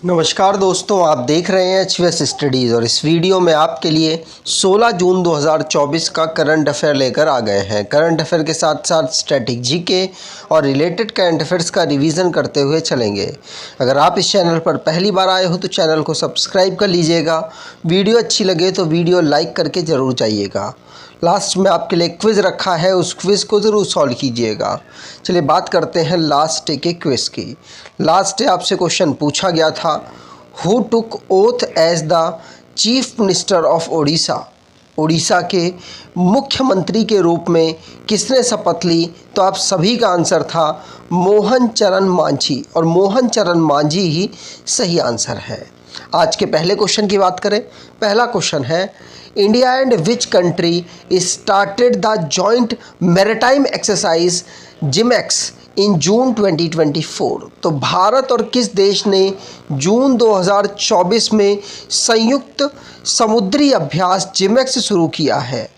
नमस्कार दोस्तों, आप देख रहे हैं एचवीएस स्टडीज़ और इस वीडियो में आपके लिए 16 जून 2024 का करंट अफेयर लेकर आ गए हैं। करंट अफेयर के साथ साथ स्टैटिक जीके और रिलेटेड करंट अफेयर्स का रिवीजन करते हुए चलेंगे। अगर आप इस चैनल पर पहली बार आए हो तो चैनल को सब्सक्राइब कर लीजिएगा। वीडियो अच्छी लगे तो वीडियो लाइक करके ज़रूर जाइएगा। लास्ट में आपके लिए क्विज़ रखा है, उस क्विज़ को ज़रूर सॉल्व कीजिएगा। चलिए बात करते हैं लास्ट डे के क्विज़ की। लास्ट डे आपसे क्वेश्चन पूछा गया था, who took oath as the chief minister of Odisha. Odisha के मुख्यमंत्री के रूप में किसने शपथ ली? तो आप सभी का आंसर था मोहन चरण मांझी, और मोहन चरण मांझी ही सही आंसर है। आज के पहले क्वेश्चन की बात करें। पहला क्वेश्चन है, India and which country started the joint maritime exercise JIMEX in June 2024। तो भारत और किस देश ने जून 2024 में संयुक्त समुद्री अभ्यास जिमेक्स शुरू किया है?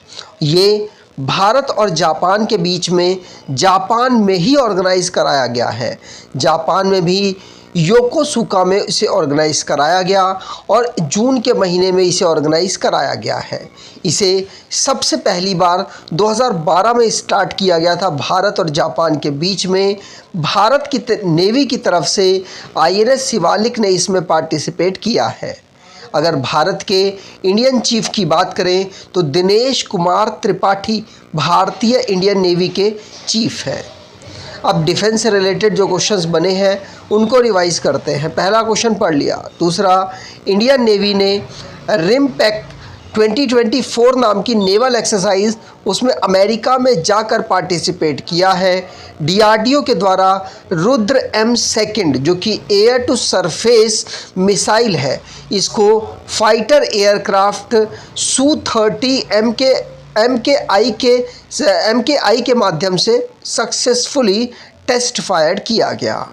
ये भारत और जापान के बीच में जापान में ही ऑर्गेनाइज कराया गया है। जापान में भी योकोसुका में इसे ऑर्गेनाइज कराया गया और जून के महीने में इसे ऑर्गेनाइज कराया गया है। इसे सबसे पहली बार 2012 में स्टार्ट किया गया था भारत और जापान के बीच में। भारत की नेवी की तरफ से आईएनएस शिवालिक ने इसमें पार्टिसिपेट किया है। अगर भारत के इंडियन चीफ की बात करें तो दिनेश कुमार त्रिपाठी भारतीय इंडियन नेवी के चीफ हैं। अब डिफेंस से रिलेटेड जो क्वेश्चंस बने हैं उनको रिवाइज करते हैं। पहला क्वेश्चन पढ़ लिया। दूसरा, इंडियन नेवी ने रिमपैक्ट 2024 नाम की नेवल एक्सरसाइज उसमें अमेरिका में जाकर पार्टिसिपेट किया है। डीआरडीओ के द्वारा रुद्र M2 जो कि एयर टू सरफेस मिसाइल है, इसको फाइटर एयरक्राफ्ट Su-30 MKI के माध्यम से सक्सेसफुली टेस्ट फायर किया गया।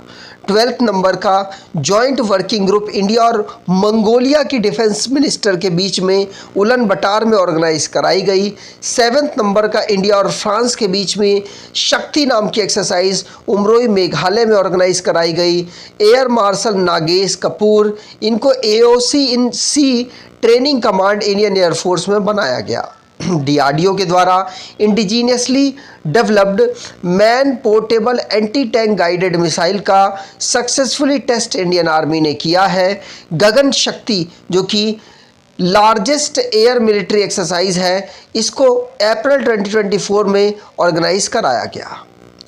12th नंबर का जॉइंट वर्किंग ग्रुप इंडिया और मंगोलिया की डिफेंस मिनिस्टर के बीच में उलन बटार में ऑर्गेनाइज कराई गई। 7th नंबर का इंडिया और फ्रांस के बीच में शक्ति नाम की एक्सरसाइज उमरोई मेघालय में ऑर्गेनाइज कराई गई। एयर मार्शल नागेश कपूर, इनको AOC इन सी ट्रेनिंग कमांड इंडियन एयरफोर्स में बनाया गया। डीआरडीओ के द्वारा indigenously developed man portable anti tank guided missile का सक्सेसफुली टेस्ट इंडियन आर्मी ने किया है। गगन शक्ति जो कि लार्जेस्ट एयर मिलिट्री एक्सरसाइज है, इसको अप्रैल 2024 में ऑर्गेनाइज कराया गया।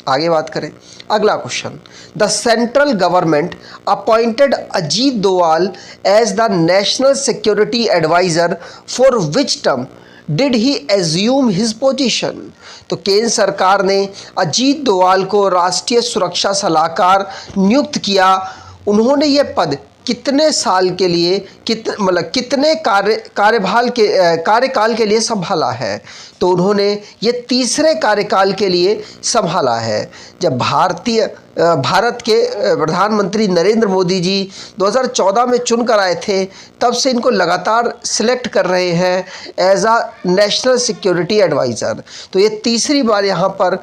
आगे बात करें। अगला question, the central government appointed Ajit Doval as the national security adviser for which term did he assume his position. तो केंद्र सरकार ने अजीत डोवाल को राष्ट्रीय सुरक्षा सलाहकार नियुक्त किया। उन्होंने ये पद कितने साल के लिए कितने कार्यकाल के लिए संभाला है? तो उन्होंने ये तीसरे कार्यकाल के लिए संभाला है। जब भारत के प्रधानमंत्री नरेंद्र मोदी जी 2014 में चुनकर आए थे, तब से इनको लगातार सिलेक्ट कर रहे हैं as a national security adviser. तो ये तीसरी बार यहाँ पर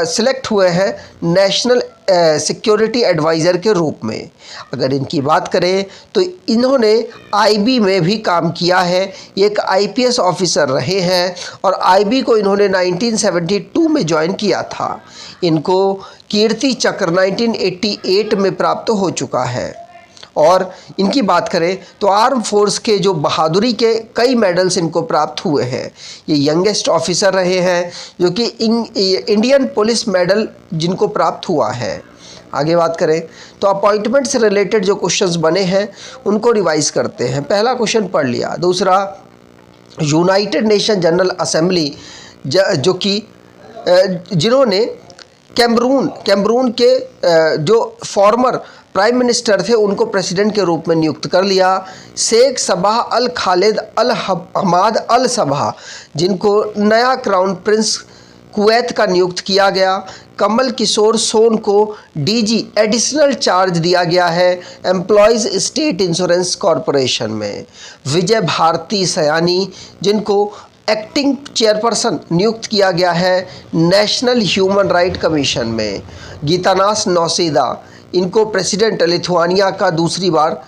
सिलेक्ट हुए हैं नेशनल सिक्योरिटी एडवाइज़र के रूप में। अगर इनकी बात करें तो इन्होंने आईबी में भी काम किया है। ये एक आईपीएस ऑफिसर रहे हैं और आईबी को इन्होंने 1972 में ज्वाइन किया था। इनको कीर्ति चक्र 1988 में प्राप्त हो चुका है। और इनकी बात करें तो आर्म फोर्स के जो बहादुरी के कई मेडल्स इनको प्राप्त हुए हैं। ये यंगेस्ट ऑफिसर रहे हैं जो कि इंडियन पुलिस मेडल जिनको प्राप्त हुआ है। आगे बात करें तो अपॉइंटमेंट से रिलेटेड जो क्वेश्चंस बने हैं उनको रिवाइज करते हैं। पहला क्वेश्चन पढ़ लिया। दूसरा, यूनाइटेड नेशन जनरल असेंबली जो कि जिन्होंने कैमरून के जो फॉर्मर प्राइम मिनिस्टर थे उनको प्रेसिडेंट के रूप में नियुक्त कर लिया। शेख सबाह अल खालिद अल हमाद अल सबाह, जिनको नया क्राउन प्रिंस कुवैत का नियुक्त किया गया। कमल किशोर सोन को डीजी एडिशनल चार्ज दिया गया है एम्प्लॉयज़ स्टेट इंश्योरेंस कॉरपोरेशन में। विजय भारती सयानी, जिनको एक्टिंग चेयरपर्सन नियुक्त किया गया है नेशनल ह्यूमन राइट कमीशन में। गीतानास नौसेदा, इनको प्रेसिडेंट लिथुआनिया का दूसरी बार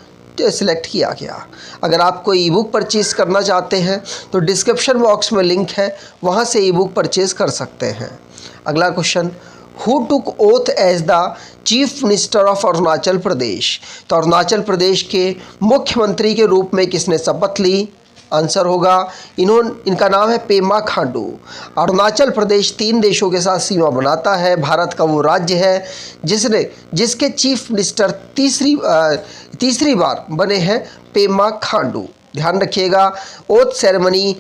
सिलेक्ट किया गया। अगर आप कोई ई बुक परचेज़ करना चाहते हैं तो डिस्क्रिप्शन बॉक्स में लिंक है, वहाँ से ई बुक परचेज़ कर सकते हैं। अगला question, who took oath as the chief minister of Arunachal Pradesh? तो अरुणाचल प्रदेश के मुख्यमंत्री के रूप में किसने शपथ ली? आंसर होगा इनका नाम है पेमा खांडू। अरुणाचल प्रदेश 3 देशों के साथ सीमा बनाता है। भारत का वो राज्य है जिसके चीफ मिनिस्टर तीसरी बार बने हैं पेमा खांडू। ध्यान रखिएगा, ओथ सेरेमनी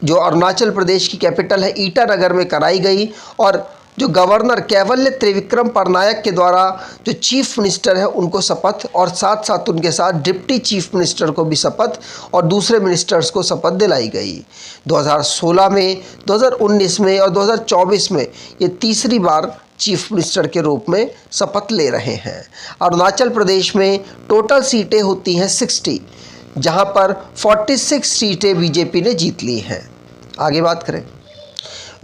जो अरुणाचल प्रदेश की कैपिटल है ईटानगर में कराई गई और जो गवर्नर कैवल्य त्रिविक्रम पटनायक के द्वारा जो चीफ मिनिस्टर है उनको शपथ और साथ साथ उनके साथ डिप्टी चीफ मिनिस्टर को भी शपथ और दूसरे मिनिस्टर्स को शपथ दिलाई गई। 2016 में, 2019 में और 2024 में ये तीसरी बार चीफ मिनिस्टर के रूप में शपथ ले रहे हैं। अरुणाचल प्रदेश में टोटल सीटें होती हैं 60, जहां पर 46 सीटें बीजेपी ने जीत ली हैं। आगे बात करें,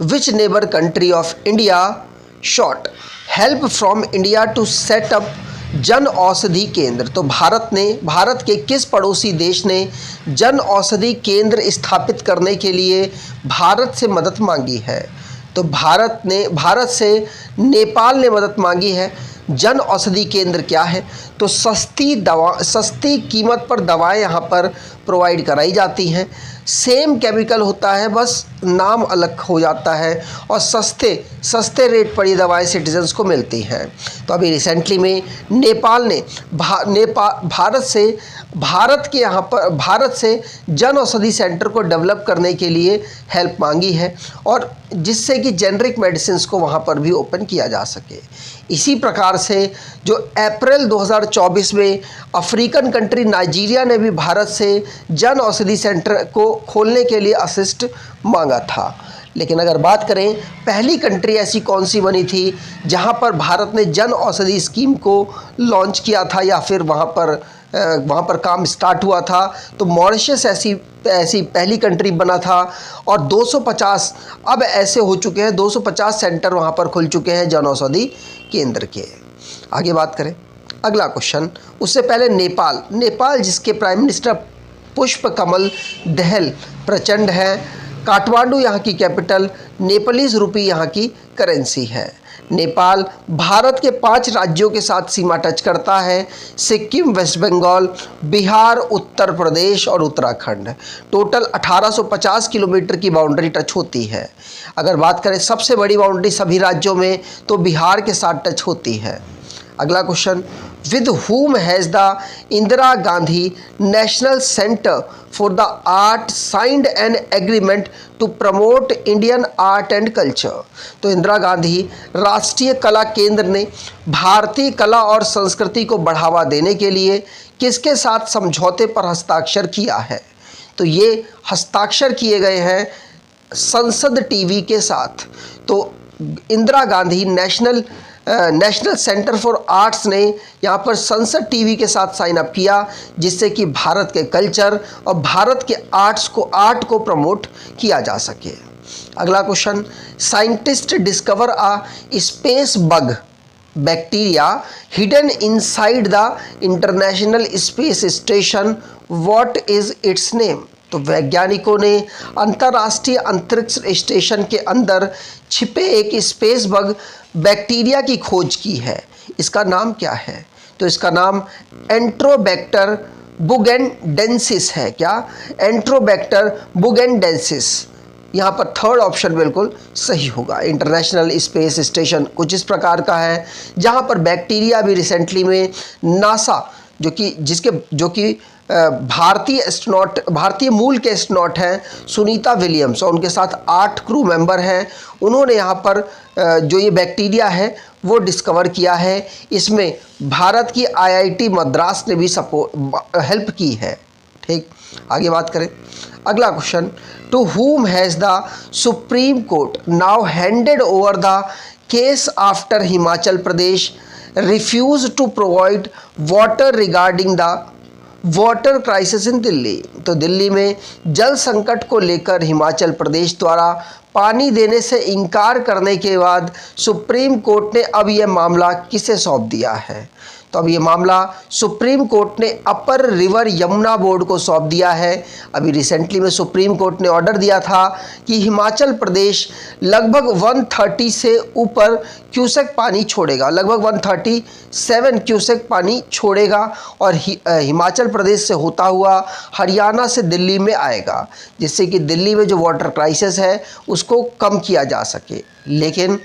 Which neighbor country of India sought help from India to set up Jan Aushadhi केंद्र? तो भारत के किस पड़ोसी देश ने जन औषधि केंद्र स्थापित करने के लिए भारत से मदद मांगी है? तो भारत से नेपाल ने मदद मांगी है। जन औषधि केंद्र क्या है? तो सस्ती कीमत पर दवाएं यहाँ पर प्रोवाइड कराई जाती हैं। सेम केमिकल होता है, बस नाम अलग हो जाता है और सस्ते रेट पर ये दवाएं सिटीजन्स को मिलती हैं। तो अभी रिसेंटली में नेपाल ने भारत से जन औषधि सेंटर को डेवलप करने के लिए हेल्प मांगी है और जिससे कि जेनरिक मेडिसिन्स को वहाँ पर भी ओपन किया जा सके। इसी प्रकार से जो अप्रैल 2024 में अफ्रीकन कंट्री नाइजीरिया ने भी भारत से जन औषधि सेंटर को खोलने के लिए असिस्ट मांगा था। लेकिन अगर बात करें पहली कंट्री ऐसी कौन सी बनी थी जहां पर भारत ने जन औषधि स्कीम को लॉन्च किया था या फिर वहां पर काम स्टार्ट हुआ था, तो मॉरिशस ऐसी पहली कंट्री बना था और 250 अब ऐसे हो चुके हैं, 250 सेंटर वहां पर खुल चुके हैं जन औषधि केंद्र के। आगे बात करें अगला क्वेश्चन, उससे पहले नेपाल जिसके प्राइम मिनिस्टर पुष्प कमल दहल प्रचंड है। काठमांडू यहाँ की कैपिटल, नेपालीज रुपी यहाँ की करेंसी है। नेपाल भारत के 5 राज्यों के साथ सीमा टच करता है, सिक्किम, वेस्ट बंगाल, बिहार, उत्तर प्रदेश और उत्तराखंड। टोटल 1850 किलोमीटर की बाउंड्री टच होती है। अगर बात करें सबसे बड़ी बाउंड्री सभी राज्यों में तो बिहार के साथ टच होती है। अगला question, with whom has the Indira Gandhi national centre for the art signed an agreement to promote Indian art and culture? तो इंदिरा गांधी राष्ट्रीय कला केंद्र ने भारतीय कला और संस्कृति को बढ़ावा देने के लिए किसके साथ समझौते पर हस्ताक्षर किया है? तो ये हस्ताक्षर किए गए हैं संसद टीवी के साथ। तो Indira Gandhi national centre for arts ने यहाँ पर संसद टीवी के साथ साइन अप किया, जिससे कि भारत के कल्चर और भारत के आर्ट को प्रमोट किया जा सके। अगला question, scientist discover a space bug bacteria hidden inside the international space station, what is it's name? तो वैज्ञानिकों ने अंतर्राष्ट्रीय अंतरिक्ष स्टेशन के अंदर छिपे एक स्पेस बग बैक्टीरिया की खोज की है। इसका नाम क्या है? तो इसका नाम एंट्रोबैक्टर बुगेंडेंसिस है। क्या? एंट्रोबैक्टर बुगेंडेंसिस। यहाँ पर थर्ड ऑप्शन बिल्कुल सही होगा। इंटरनेशनल स्पेस स्टेशन कुछ इस प्रकार का है जहाँ पर बैक्टीरिया भी रिसेंटली में नासा जो कि भारतीय मूल के एस्ट्रोनॉट हैं सुनीता विलियम्स और उनके साथ 8 क्रू मेंबर हैं, उन्होंने यहाँ पर जो ये बैक्टीरिया है वो डिस्कवर किया है। इसमें भारत की IIT मद्रास ने भी हेल्प की है। ठीक, आगे बात करें अगला question, to whom has the supreme court now handed over the case after Himachal Pradesh refuse to provide water regarding the water crisis in Delhi? तो दिल्ली में जल संकट को लेकर हिमाचल प्रदेश द्वारा पानी देने से इनकार करने के बाद सुप्रीम कोर्ट ने अब यह मामला किसे सौंप दिया है? तो अब ये मामला सुप्रीम कोर्ट ने अपर रिवर यमुना बोर्ड को सौंप दिया है। अभी रिसेंटली में सुप्रीम कोर्ट ने ऑर्डर दिया था कि हिमाचल प्रदेश लगभग 130 से ऊपर क्यूसेक पानी छोड़ेगा, लगभग 137 क्यूसेक पानी छोड़ेगा और हिमाचल प्रदेश से होता हुआ हरियाणा से दिल्ली में आएगा, जिससे कि दिल्ली में जो वाटर क्राइसिस है उसको कम किया जा सके। लेकिन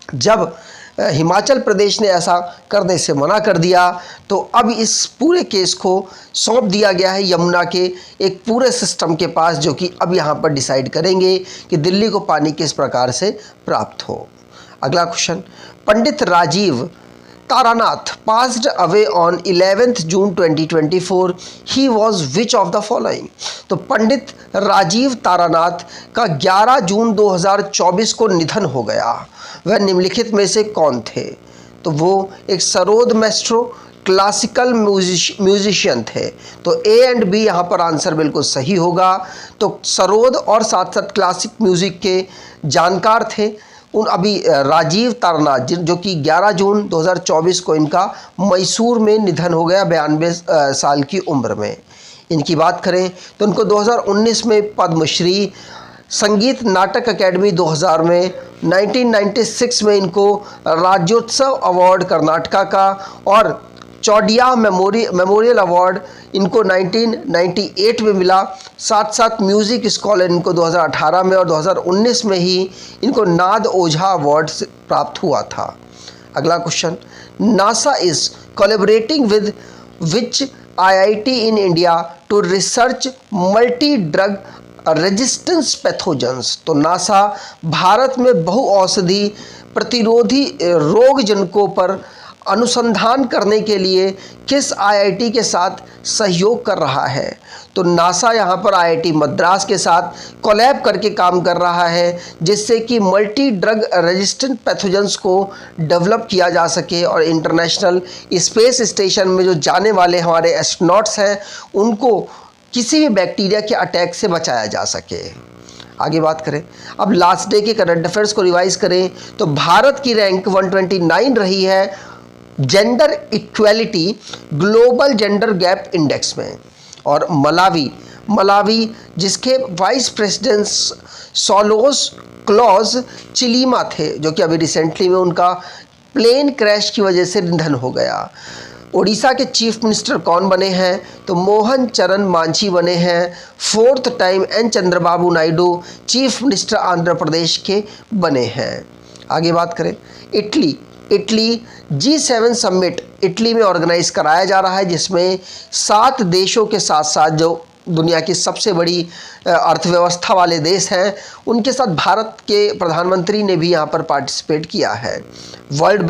जब हिमाचल प्रदेश ने ऐसा करने से मना कर दिया तो अब इस पूरे केस को सौंप दिया गया है यमुना के एक पूरे सिस्टम के पास, जो कि अब यहाँ पर डिसाइड करेंगे कि दिल्ली को पानी किस प्रकार से प्राप्त हो। अगला question, Pandit Rajiv Taranath passed away on 11th June 2024. He was which of the following? तो पंडित राजीव तारानाथ का 11 जून 2024 को निधन हो गया। वह निम्नलिखित में से कौन थे? तो वो एक सरोद मैस्ट्रो क्लासिकल म्यूजिशियन थे। तो ए एंड बी यहाँ पर आंसर बिल्कुल सही होगा। तो सरोद और साथ साथ क्लासिक म्यूज़िक के जानकार थे। अभी राजीव तारानाथ जो कि 11 जून 2024 को इनका मैसूर में निधन हो गया 92 साल की उम्र में। इनकी बात करें तो इनको 2019 में पद्मश्री, संगीत नाटक अकेडमी 2000 में, 1996 में इनको राज्योत्सव अवार्ड कर्नाटका का और चौडिया मेमोरियल अवार्ड इनको 1998 में मिला। साथ साथ म्यूज़िक स्कॉलर इनको 2018 में और 2019 में ही इनको नाद ओझा अवार्ड प्राप्त हुआ था। अगला question, NASA is collaborating with which IIT in India to research multi drug resistance pathogens. तो नासा भारत में बहुऔषधि प्रतिरोधी रोगजनकों पर अनुसंधान करने के लिए किस IIT के साथ सहयोग कर रहा है? तो नासा यहाँ पर IIT मद्रास के साथ कोलैब करके काम कर रहा है, जिससे कि मल्टी ड्रग रेजिस्टेंट पैथोजेंस को डेवलप किया जा सके और इंटरनेशनल स्पेस स्टेशन में जो जाने वाले हमारे एस्ट्रोनॉट्स हैं उनको किसी भी बैक्टीरिया के अटैक से बचाया जा सके। आगे बात करें, अब लास्ट डे के करंट अफेयर्स को रिवाइज करें तो भारत की रैंक 129 रही है gender equality global gender gap index में। और मलावी जिसके वाइस प्रेसिडेंट सोलोस क्लॉज चिलीमा थे, जो कि अभी रिसेंटली में उनका प्लेन क्रैश की वजह से निधन हो गया। उड़ीसा के चीफ मिनिस्टर कौन बने हैं? तो मोहन चरण मांझी बने हैं। 4th time N Chandrababu Naidu chief minister Andhra Pradesh के बने हैं। आगे बात करें, इटली G7 समिट इटली में ऑर्गेनाइज कराया जा रहा है, जिसमें 7 देशों के साथ साथ जो दुनिया की सबसे बड़ी अर्थव्यवस्था वाले देश हैं उनके साथ भारत के प्रधानमंत्री ने भी यहाँ पर पार्टिसिपेट किया है। वर्ल्ड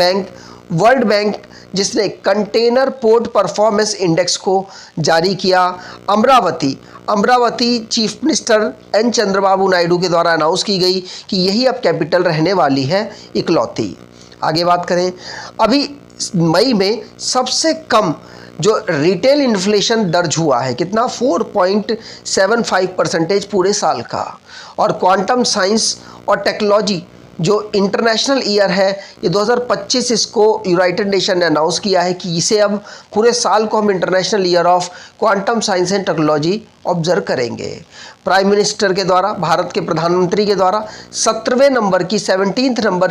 बैंक जिसने कंटेनर पोर्ट परफॉर्मेंस इंडेक्स को जारी किया। Amaravati chief minister N Chandrababu Naidu के द्वारा अनाउंस की गई कि यही अब कैपिटल रहने वाली है इकलौती। आगे बात करें, अभी मई में सबसे कम जो रिटेल इन्फ्लेशन दर्ज हुआ है कितना 4.75% पूरे साल का। और क्वांटम साइंस और टेक्नोलॉजी जो इंटरनेशनल ईयर है ये 2025 इसको यूनाइटेड नेशन ने अनाउंस किया है कि इसे अब पूरे साल को हम international year of quantum science and technology observe करेंगे। प्राइम मिनिस्टर के द्वारा, भारत के प्रधानमंत्री के द्वारा 17वें नंबर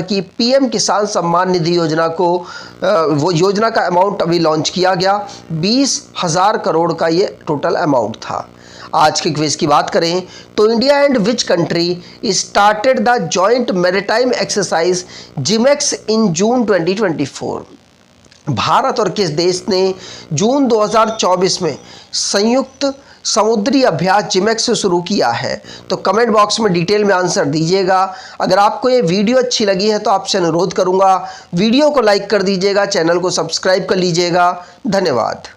की PM किसान सम्मान निधि योजना को वो योजना का अमाउंट अभी लॉन्च किया गया। 20,000 करोड़ का ये टोटल अमाउंट था। आज के क्विज की बात करें तो India and which country started the joint maritime exercise JIMEX in June 2024। Bharat और किस देश ने जून 2024 में संयुक्त समुद्री अभ्यास जिमेक्स से शुरू किया है? तो कमेंट बॉक्स में डिटेल में आंसर दीजिएगा। अगर आपको ये वीडियो अच्छी लगी है तो आपसे अनुरोध करूंगा वीडियो को लाइक कर दीजिएगा, चैनल को सब्सक्राइब कर लीजिएगा। धन्यवाद।